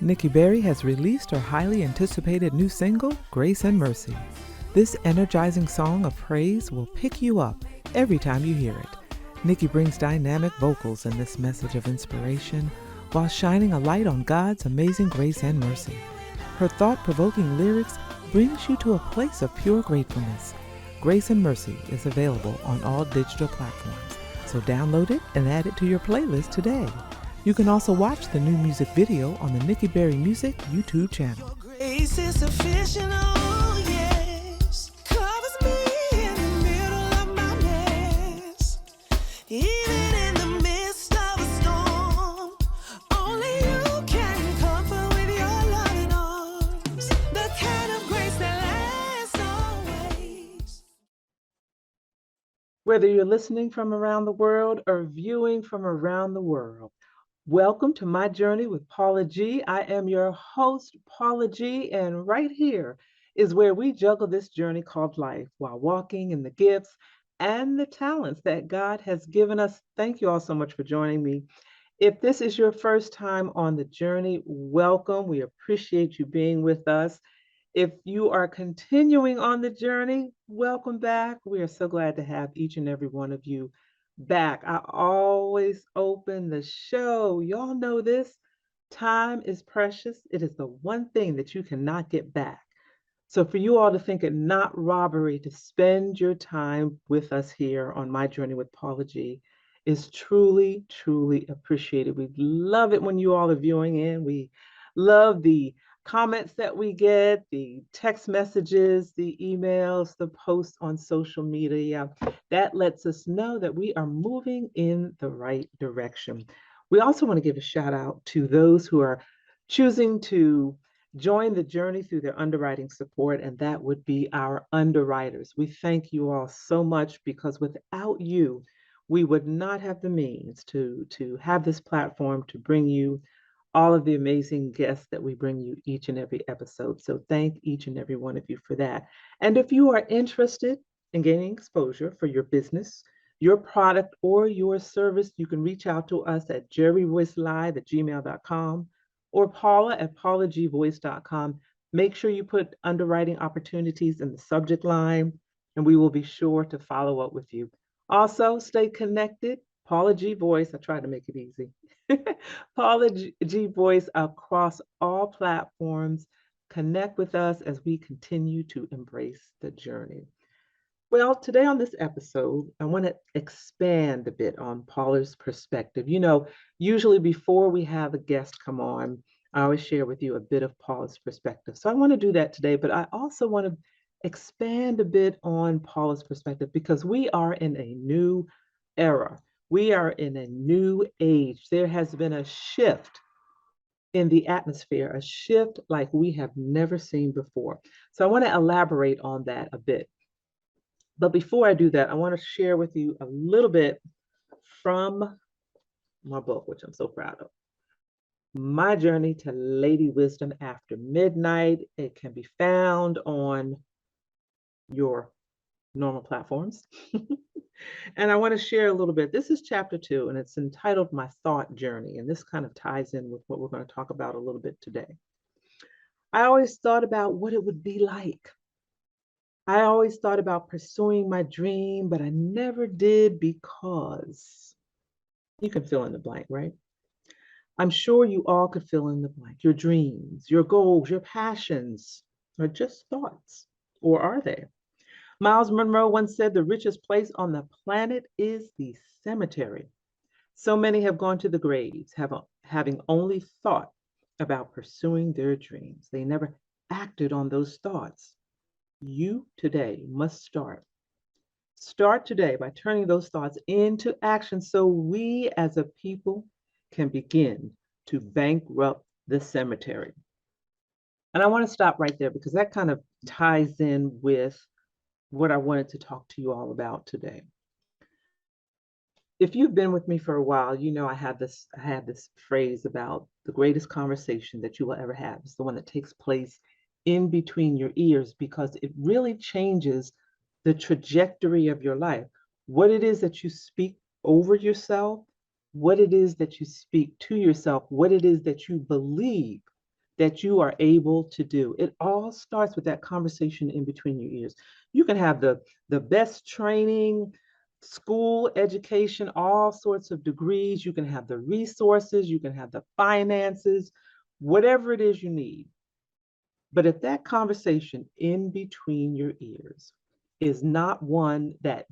Nikki Berry has released her highly anticipated new single, Grace and Mercy. This energizing song of praise will pick you up every time you hear it. Nikki brings dynamic vocals in this message of inspiration while shining a light on God's amazing grace and mercy. Her thought-provoking lyrics brings you to a place of pure gratefulness. Grace and Mercy is available on all digital platforms, so download it and add it to your playlist today. You can also watch the new music video on the Nikki Berry Music YouTube channel. Grace is sufficient, oh yes, covers me in the middle of my mess. Even in the midst of a storm, only you can comfort with your loving arms, the kind of grace that lasts always. Whether you're listening from around the world or viewing from around the world, welcome to My Journey with Paula G. I am your host, Paula G, and right here is where we juggle this journey called life while walking in the gifts and the talents that God has given us. Thank you all so much for joining me. If this is your first time on the journey, welcome. We appreciate you being with us. If you are continuing on the journey, welcome back. We are so glad to have each and every one of you back. I always open the show. Y'all know this. Time is precious. It is the one thing that you cannot get back. So for you all to think it not robbery to spend your time with us here on My Journey with Paula G is truly, truly appreciated. We love it when you all are viewing in. We love the comments that we get, the text messages, the emails, the posts on social media. That lets us know that we are moving in the right direction. We also want to give a shout out to those who are choosing to join the journey through their underwriting support, and that would be our underwriters. We thank you all so much because without you, we would not have the means to have this platform to bring you all of the amazing guests that we bring you each and every episode. So thank each and every one of you for that. And if you are interested in gaining exposure for your business, your product, or your service, you can reach out to us at jerryvoicelive@gmail.com or paula@paulagvoice.com. Make sure you put underwriting opportunities in the subject line, and we will be sure to follow up with you. Also, stay connected. Paula G Voice, I try to make it easy. Paula G Voice across all platforms. Connect with us as we continue to embrace the journey. Well, today on this episode, I want to expand a bit on Paula's perspective. You know, usually before we have a guest come on, I always share with you a bit of Paula's perspective. So I want to do that today, but I also want to expand a bit on Paula's perspective because we are in a new era. We are in a new age. There has been a shift in the atmosphere, a shift like we have never seen before. So I want to elaborate on that a bit. But before I do that, I want to share with you a little bit from my book, which I'm so proud of. My Journey to Lady Wisdom After Midnight. It can be found on your normal platforms. And I want to share a little bit. This is chapter 2, and it's entitled My Thought Journey. And this kind of ties in with what we're going to talk about a little bit today. I always thought about what it would be like. I always thought about pursuing my dream, but I never did because you can fill in the blank, right? I'm sure you all could fill in the blank. Your dreams, your goals, your passions are just thoughts, or are they? Miles Monroe once said the richest place on the planet is the cemetery. So many have gone to the graves, having only thought about pursuing their dreams. They never acted on those thoughts. You today must start. Start today by turning those thoughts into action so we as a people can begin to bankrupt the cemetery. And I want to stop right there because that kind of ties in with what I wanted to talk to you all about today. If you've been with me for a while, you know I had this phrase about the greatest conversation that you will ever have is the one that takes place in between your ears because it really changes the trajectory of your life. What it is that you speak over yourself, what it is that you speak to yourself, what it is that you believe that you are able to do. It all starts with that conversation in between your ears. You can have the best training, school education, all sorts of degrees. You can have the resources, you can have the finances, whatever it is you need. But if that conversation in between your ears is not one that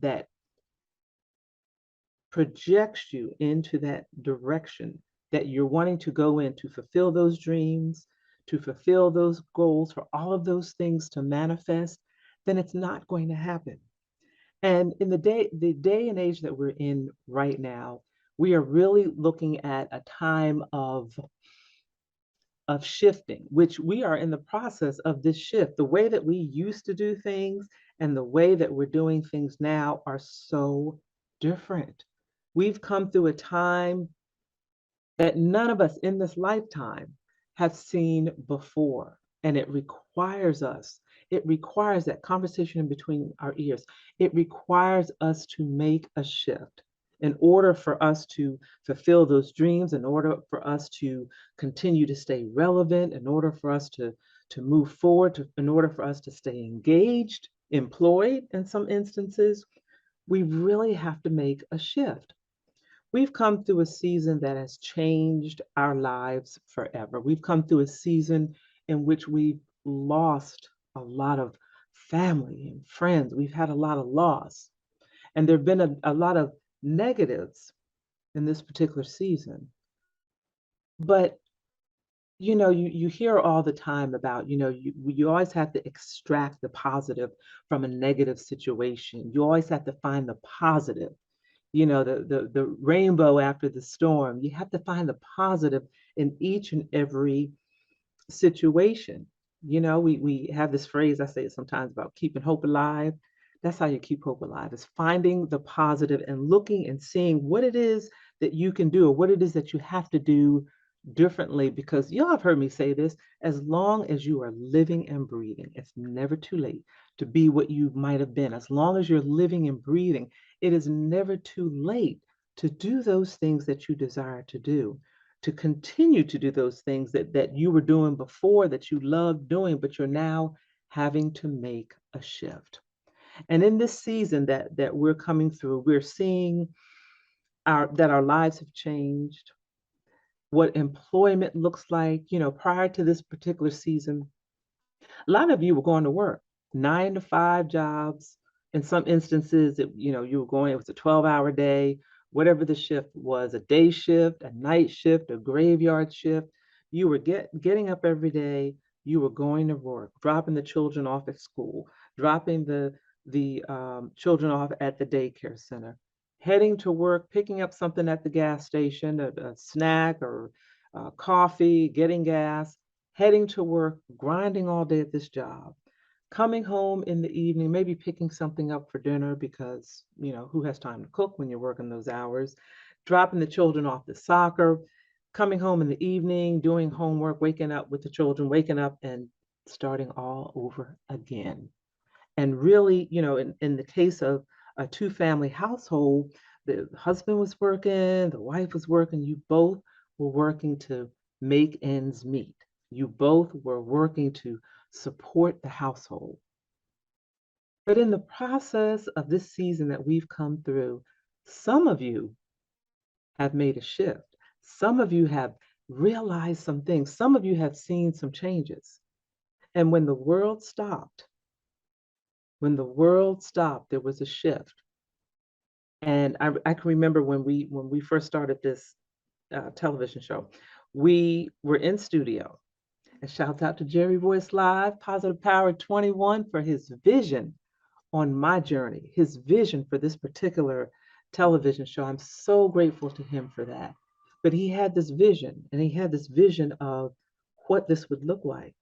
projects you into that direction that you're wanting to go in to fulfill those dreams, to fulfill those goals, for all of those things to manifest, then it's not going to happen. And in the day and age that we're in right now, we are really looking at a time of shifting, which we are in the process of this shift. The way that we used to do things and the way that we're doing things now are so different. We've come through a time that none of us in this lifetime have seen before. And it requires that conversation in between our ears. It requires us to make a shift in order for us to fulfill those dreams, in order for us to continue to stay relevant, in order for us to move forward, in order for us to stay engaged, employed in some instances. We really have to make a shift. We've come through a season that has changed our lives forever. We've come through a season in which we've lost a lot of family and friends. We've had a lot of loss. And there have been a lot of negatives in this particular season. But you hear all the time about, you always have to extract the positive from a negative situation. You always have to find the positive, the rainbow after the storm. You have to find the positive in each and every situation. We have this phrase, I say it sometimes, about keeping hope alive. That's how you keep hope alive, is finding the positive and looking and seeing what it is that you can do, or what it is that you have to do differently. Because y'all have heard me say this, as long as you are living and breathing, it's never too late to be what you might have been. As long as you're living and breathing, it is never too late to do those things that you desire to do, to continue to do those things that you were doing before, that you loved doing, but you're now having to make a shift. And in this season that we're coming through, we're seeing our lives have changed, what employment looks like. Prior to this particular season, a lot of you were going to work, 9 to 5 jobs. In some instances, you were going, it was a 12-hour day, whatever the shift was, a day shift, a night shift, a graveyard shift. You were getting up every day. You were going to work, dropping the children off at school, dropping the children off at the daycare center, heading to work, picking up something at the gas station, a snack or coffee, getting gas, heading to work, grinding all day at this job, coming home in the evening, maybe picking something up for dinner because, who has time to cook when you're working those hours, dropping the children off to soccer, coming home in the evening, doing homework, waking up with the children, waking up and starting all over again. And really, in the case of a two-family household, the husband was working, the wife was working, you both were working to make ends meet. You both were working to support the household. But in the process of this season that we've come through, some of you have made a shift. Some of you have realized some things. Some of you have seen some changes. And when the world stopped, there was a shift. And I can remember when we first started this television show, we were in studio. And shout out to Jerry Voice Live, Positive Power 21, for his vision on my journey, his vision for this particular television show. I'm so grateful to him for that. But he had this vision, and he had this vision of what this would look like.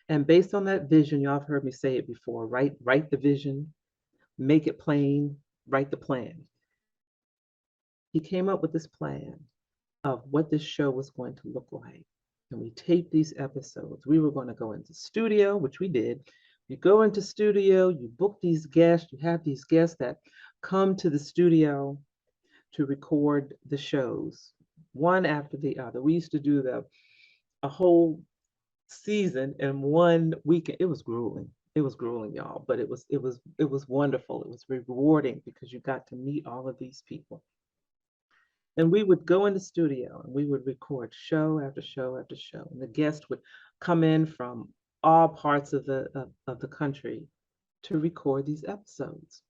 And based on that vision, y'all have heard me say it before, write the vision, make it plain, write the plan. He came up with this plan of what this show was going to look like. And we taped these episodes. We were going to go into studio, which we did. You go into studio, you book these guests, you have these guests that come to the studio to record the shows, one after the other. We used to do a whole season in one weekend. It was grueling. It was grueling, y'all, but it was wonderful. It was rewarding because you got to meet all of these people. And we would go in the studio and we would record show after show after show. And the guests would come in from all parts of the country to record these episodes.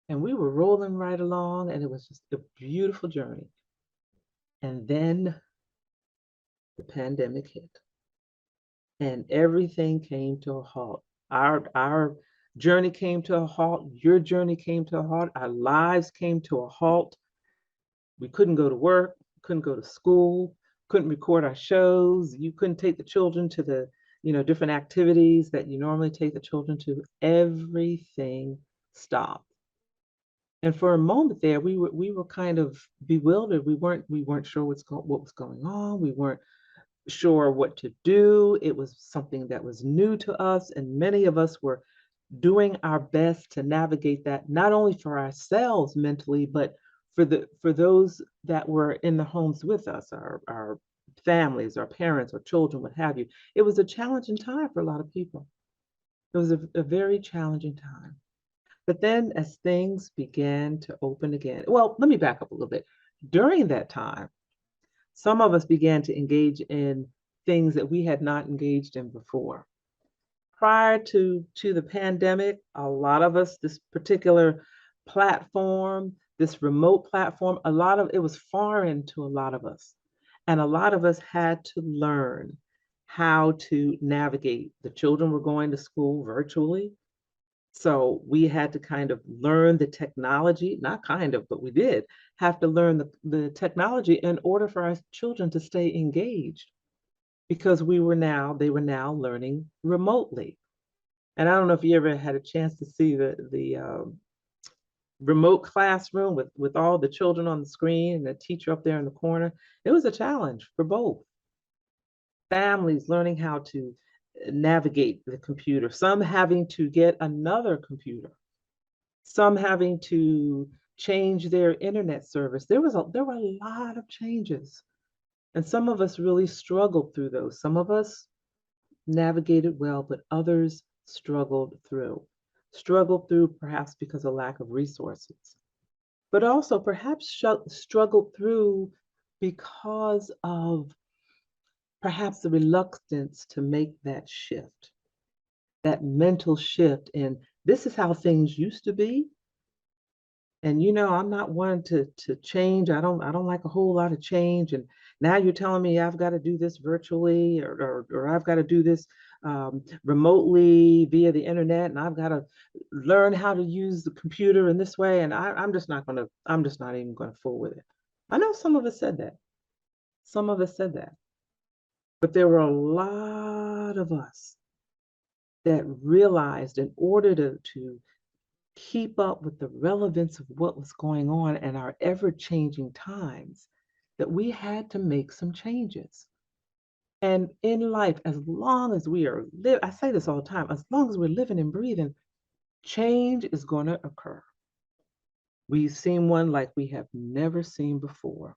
And we were rolling right along, and it was just a beautiful journey. And then the pandemic hit, and everything came to a halt. Our journey came to a halt. Your journey came to a halt. Our lives came to a halt. We couldn't go to work, couldn't go to school, couldn't record our shows. You couldn't take the children to the, different activities that you normally take the children to. Everything stopped. And for a moment there, we were kind of bewildered. We weren't sure what was going on. We weren't sure what to do. It was something that was new to us, and many of us were doing our best to navigate that, not only for ourselves mentally, but for those that were in the homes with us, our families, our parents, our children, what have you. It was a challenging time for a lot of people. It was a very challenging time. But then as things began to open again, well, let me back up a little bit. During that time, some of us began to engage in things that we had not engaged in before. Prior to the pandemic, a lot of us, this particular platform, this remote platform, a lot of it was foreign to a lot of us. And a lot of us had to learn how to navigate. The children were going to school virtually. So we had to kind of learn the technology, not kind of, but we did have to learn the technology in order for our children to stay engaged because they were now learning remotely. And I don't know if you ever had a chance to see the remote classroom with all the children on the screen and the teacher up there in the corner. It was a challenge for both families learning how to navigate the computer, some having to get another computer, some having to change their internet service. There were a lot of changes, and some of us really struggled through those. Some of us navigated well, but others struggled through perhaps because of lack of resources, but also perhaps struggled through because of perhaps the reluctance to make that shift, that mental shift. And this is how things used to be. And I'm not one to change. I don't like a whole lot of change. And now you're telling me I've got to do this virtually, or I've got to do this remotely via the internet, and I've got to learn how to use the computer in this way. And I'm just not even gonna fool with it. I know some of us said that. Some of us said that. But there were a lot of us that realized in order to keep up with the relevance of what was going on in our ever-changing times, that we had to make some changes. And in life, as long as we are I say this all the time, as long as we're living and breathing, change is going to occur. We've seen one like we have never seen before.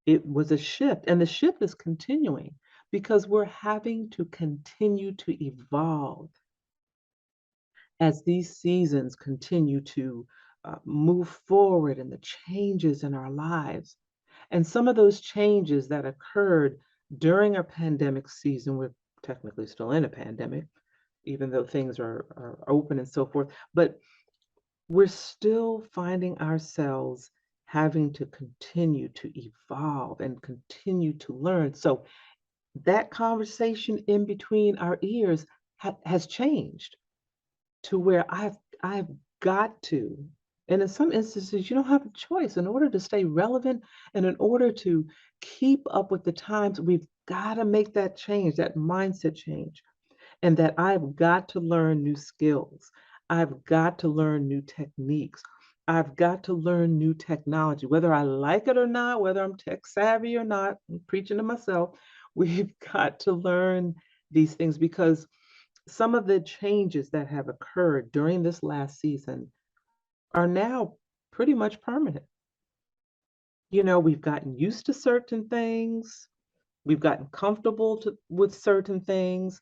It was a shift, and the shift is continuing because we're having to continue to evolve as these seasons continue to move forward and the changes in our lives. And some of those changes that occurred during our pandemic season, we're technically still in a pandemic, even though things are open and so forth, but we're still finding ourselves having to continue to evolve and continue to learn. So that conversation in between our ears has changed to where I've got to, and in some instances you don't have a choice. In order to stay relevant and in order to keep up with the times, we've got to make that change, that mindset change, and that I've got to learn new skills. I've got to learn new techniques. I've got to learn new technology, whether I like it or not, whether I'm tech savvy or not. I'm preaching to myself. We've got to learn these things because some of the changes that have occurred during this last season are now pretty much permanent. We've gotten used to certain things. We've gotten comfortable with certain things.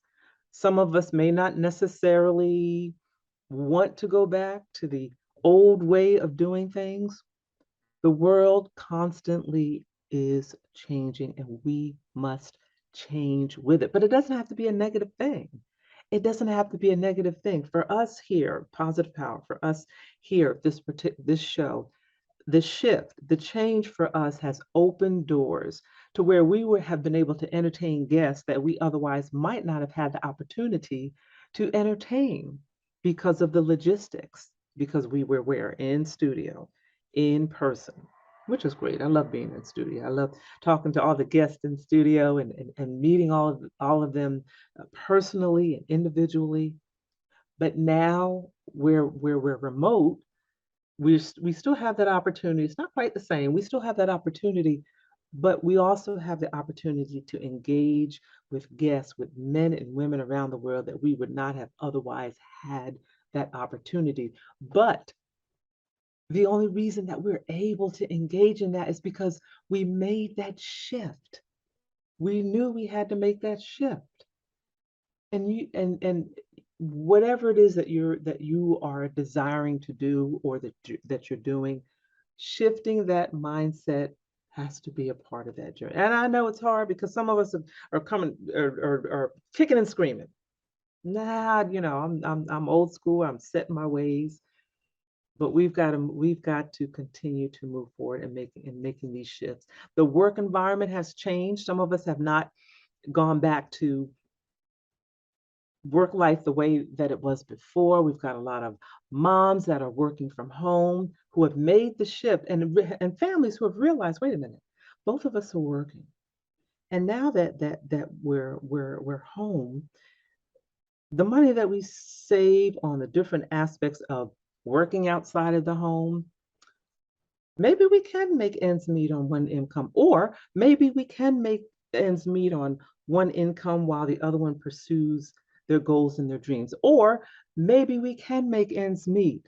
Some of us may not necessarily want to go back to the old way of doing things. The world constantly is changing and we must change with it. But it doesn't have to be a negative thing. It doesn't have to be a negative thing. For us here, Positive Power, for us here, this show, the shift, the change for us has opened doors to where we would have been able to entertain guests that we otherwise might not have had the opportunity to entertain because of the logistics, because we were where in studio, in person, which is great. I love being in studio. I love talking to all the guests in studio and meeting all of them personally and individually. But now where we're remote, we still have that opportunity. It's not quite the same. We still have that opportunity, but we also have the opportunity to engage with guests, with men and women around the world that we would not have otherwise had that opportunity. But the only reason that we're able to engage in that is because we made that shift. We knew we had to make that shift. And whatever it is that you are desiring to do or that you're doing, shifting that mindset has to be a part of that journey. And I know it's hard because some of us are coming are kicking and screaming. Nah, I'm old school. I'm set in my ways. But we've got to continue to move forward and making these shifts. The work environment has changed. Some of us have not gone back to work life the way that it was before. We've got a lot of moms that are working from home who have made the shift, and families who have realized, wait a minute, both of us are working. And now that we're home, the money that we save on the different aspects of working outside of the home, maybe we can make ends meet on one income, or maybe we can make ends meet on one income while the other one pursues their goals and their dreams. Or maybe we can make ends meet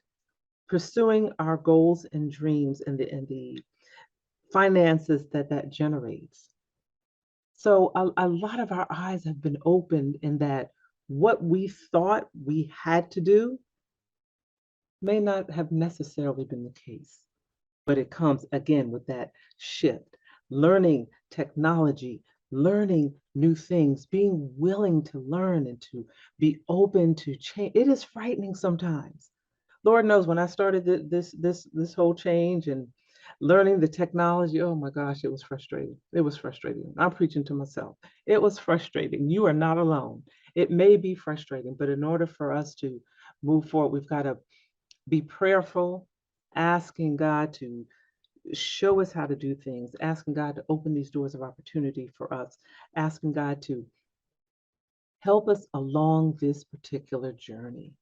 pursuing our goals and dreams and the finances that generates. So a lot of our eyes have been opened in that what we thought we had to do may not have necessarily been the case. But it comes again with that shift, learning technology, learning new things, being willing to learn and to be open to change. It is frightening sometimes. Lord knows when I started this whole change and learning the technology, oh my gosh, it was frustrating. It was frustrating. I'm preaching to myself. It was frustrating. You are not alone. It may be frustrating, but in order for us to move forward, we've got to be prayerful, asking God to show us how to do things, asking God to open these doors of opportunity for us, asking God to help us along this particular journey.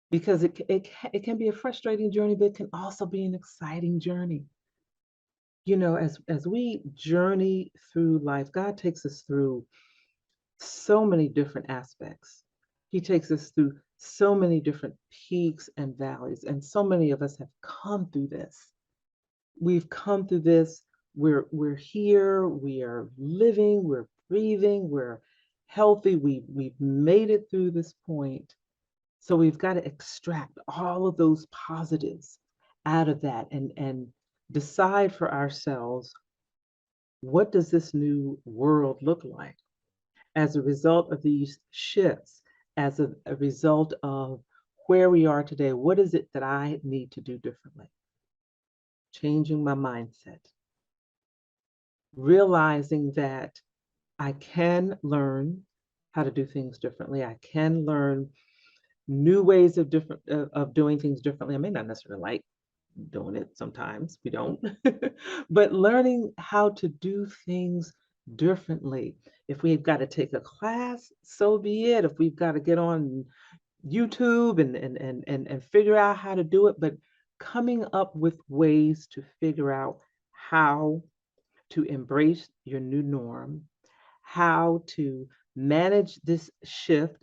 Because it can be a frustrating journey, but it can also be an exciting journey. As we journey through life, God takes us through so many different aspects. He takes us through so many different peaks and valleys, and so many of us have come through this. We've come through this. We're here. We are living. We're breathing. We're healthy. We've made it through this point. So we've got to extract all of those positives out of that and decide for ourselves, what does this new world look like as a result of these shifts, as a result of where we are today? What is it that I need to do differently? Changing my mindset, realizing that I can learn how to do things differently. I can learn new ways of doing things differently. I may not necessarily like doing it sometimes. We don't. But learning how to do things differently. If we've got to take a class, so be it. If we've got to get on YouTube and figure out how to do it, but coming up with ways to figure out how to embrace your new norm, how to manage this shift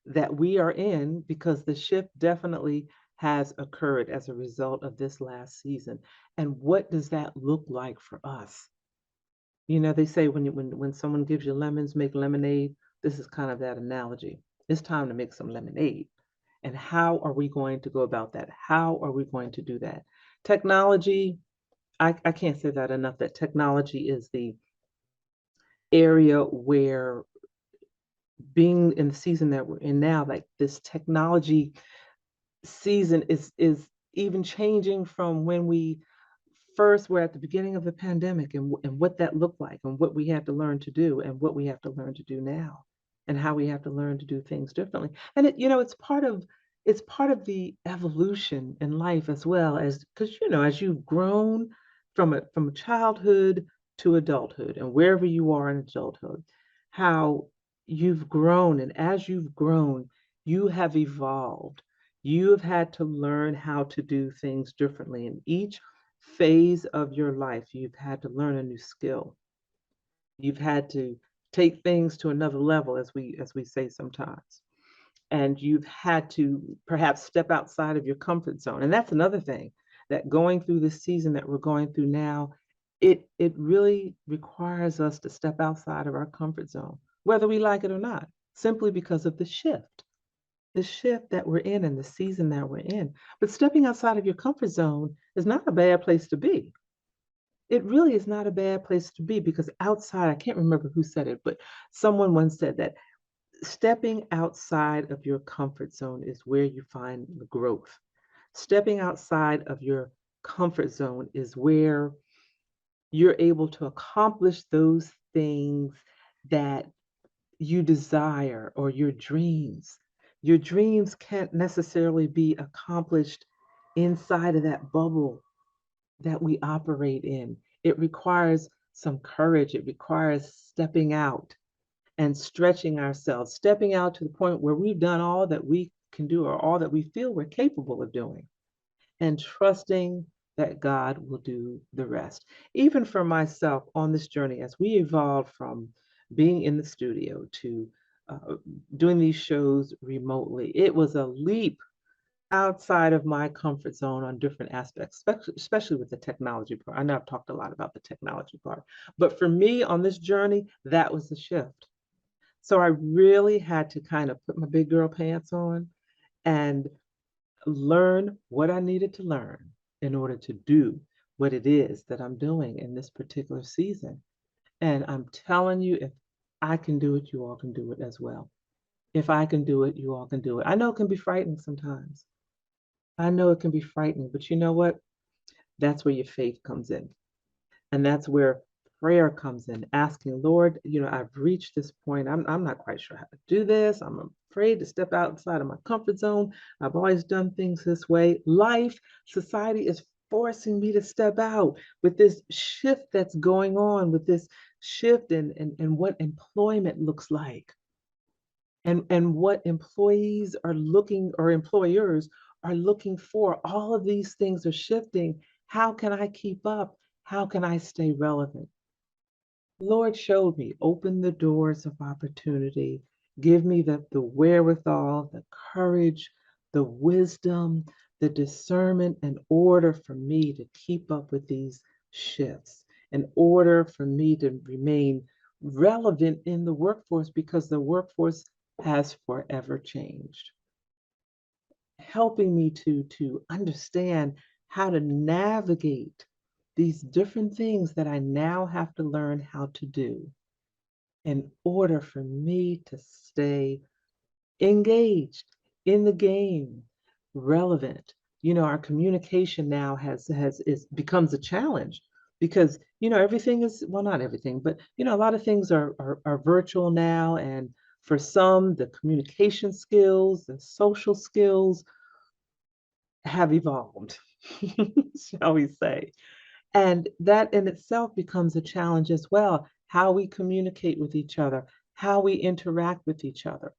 that we are in, because the shift definitely has occurred as a result of this last season. And what does that look like for us? They say when someone gives you lemons, make lemonade. This is kind of that analogy. It's time to make some lemonade. And how are we going to go about that? How are we going to do that? Technology, I can't say that enough, that technology is the area where, being in the season that we're in now, like this technology season is even changing from when we first were at the beginning of the pandemic, and what that looked like, and what we had to learn to do, and what we have to learn to do now, and how we have to learn to do things differently. And it's part of the evolution in life, as well, as because as you've grown from childhood to adulthood, and wherever you are in adulthood, how you've grown, and as you've grown, you have evolved. You have had to learn how to do things differently. In each phase of your life, you've had to learn a new skill. You've had to take things to another level, as we say sometimes. And you've had to perhaps step outside of your comfort zone. And that's another thing, that going through this season that we're going through now, it really requires us to step outside of our comfort zone, whether we like it or not, simply because of the shift that we're in, and the season that we're in. But stepping outside of your comfort zone is not a bad place to be. It really is not a bad place to be, because outside, I can't remember who said it, but someone once said that stepping outside of your comfort zone is where you find the growth. Stepping outside of your comfort zone is where you're able to accomplish those things that you desire, or your dreams. Your dreams can't necessarily be accomplished inside of that bubble that we operate in. It requires some courage. It requires stepping out and stretching ourselves, stepping out to the point where we've done all that we can do, or all that we feel we're capable of doing, and trusting that God will do the rest. Even for myself on this journey, as we evolved from being in the studio to uh, doing these shows remotely, it was a leap outside of my comfort zone on different aspects, especially with the technology part. I know I've talked a lot about the technology part, but for me on this journey, that was the shift. So I really had to kind of put my big girl pants on and learn what I needed to learn in order to do what it is that I'm doing in this particular season. And I'm telling you, if I can do it, you all can do it as well. If I can do it, you all can do it. I know it can be frightening sometimes. I know it can be frightening, but you know what? That's where your faith comes in. And that's where prayer comes in, asking, Lord, I've reached this point. I'm not quite sure how to do this. I'm afraid to step outside of my comfort zone. I've always done things this way. Life, society is forcing me to step out with this shift that's going on, with this shift in what employment looks like, and what employees are looking, or employers are looking for. All of these things are shifting. How can I keep up? How can I stay relevant? Lord showed me, open the doors of opportunity. Give me the wherewithal, the courage, the wisdom, the discernment, in order for me to keep up with these shifts, in order for me to remain relevant in the workforce, because the workforce has forever changed. Helping me to understand how to navigate these different things that I now have to learn how to do in order for me to stay engaged in the game, relevant. Our communication now has is becomes a challenge, because everything is, well, not everything, but a lot of things are virtual now, and for some, the communication skills, the social skills have evolved, shall we say. And that in itself becomes a challenge as well, how we communicate with each other, how we interact with each other.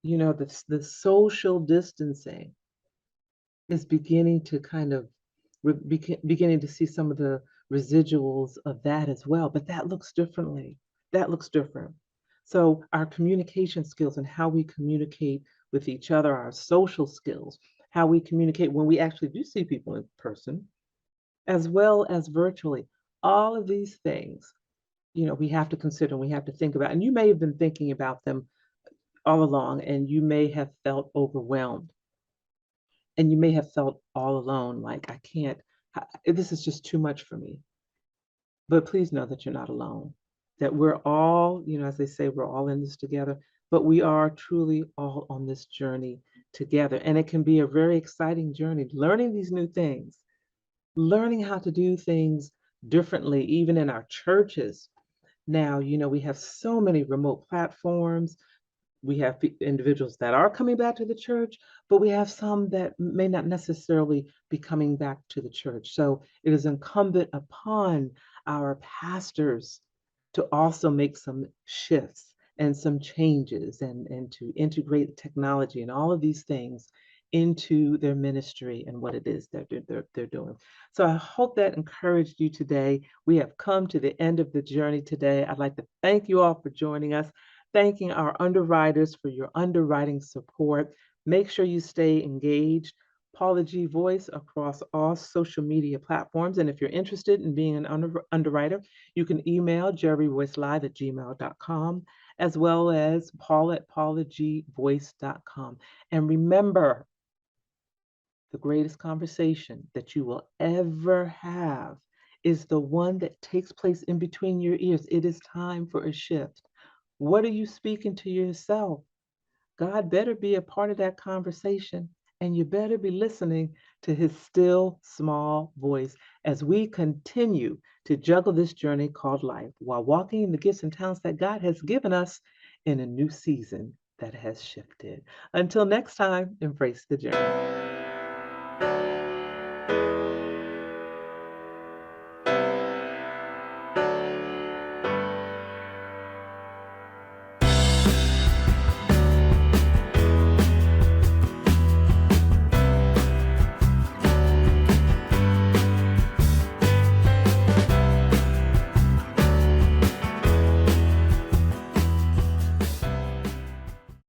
The social distancing is beginning to kind of, beginning to see some of the residuals of that as well, but that looks differently. That looks different. So our communication skills, and how we communicate with each other, our social skills, how we communicate when we actually do see people in person, as well as virtually. All of these things we have to consider, we have to think about, and you may have been thinking about them all along, and you may have felt overwhelmed, and you may have felt all alone, like, I can't, this is just too much for me. But please know that you're not alone, that we're all, as they say, we're all in this together, but we are truly all on this journey together. And it can be a very exciting journey, learning these new things, learning how to do things differently, even in our churches. Now, we have so many remote platforms. We have individuals that are coming back to the church, but we have some that may not necessarily be coming back to the church. So it is incumbent upon our pastors to also make some shifts and some changes, and to integrate technology and all of these things into their ministry and what it is that they're doing. So I hope that encouraged you today. We have come to the end of the journey today. I'd like to thank you all for joining us, thanking our underwriters for your underwriting support. Make sure you stay engaged. Paula G Voice across all social media platforms. And if you're interested in being an underwriter, you can email jerryvoicelive@gmail.com, as well as paula@paulagvoice.com. And remember, the greatest conversation that you will ever have is the one that takes place in between your ears. It is time for a shift. What are you speaking to yourself? God better be a part of that conversation, and you better be listening to his still small voice as we continue to juggle this journey called life while walking in the gifts and talents that God has given us in a new season that has shifted. Until next time, embrace the journey.